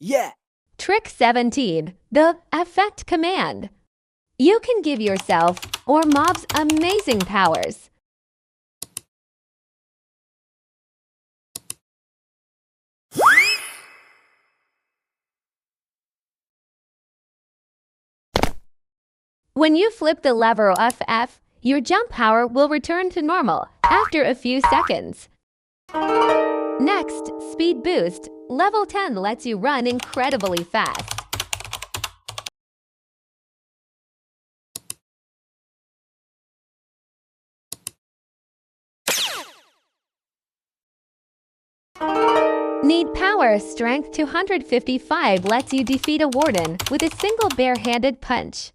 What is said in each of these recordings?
Yeah. Trick 17. The Effect Command. You can give yourself or mobs amazing powers. When you flip the lever of F, your jump power will return to normal after a few seconds. Next, Speed Boost. Level 10 lets you run incredibly fast. Need power. Strength 255 lets you defeat a warden with a single bare-handed punch.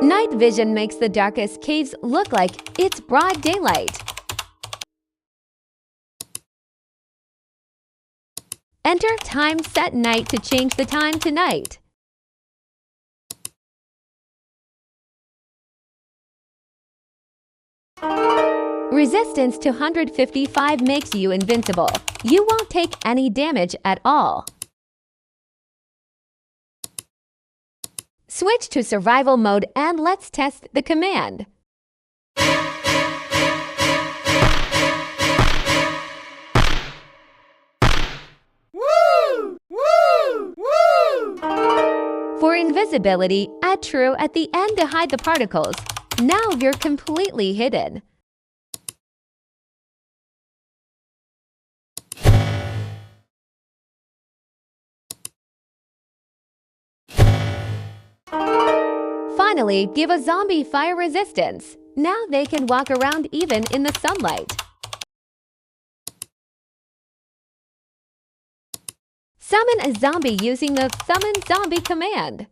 Night vision makes the darkest caves look like it's broad daylight. Enter time set night to change the time to night. Resistance to 155 makes you invincible. You won't take any damage at all. Switch to survival mode and let's test the command. Woo! Woo! Woo! For invisibility, add true at the end to hide the particles. Now you're completely hidden. Finally, give a zombie fire resistance. Now they can walk around even in the sunlight. Summon a zombie using the Summon Zombie command.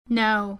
No.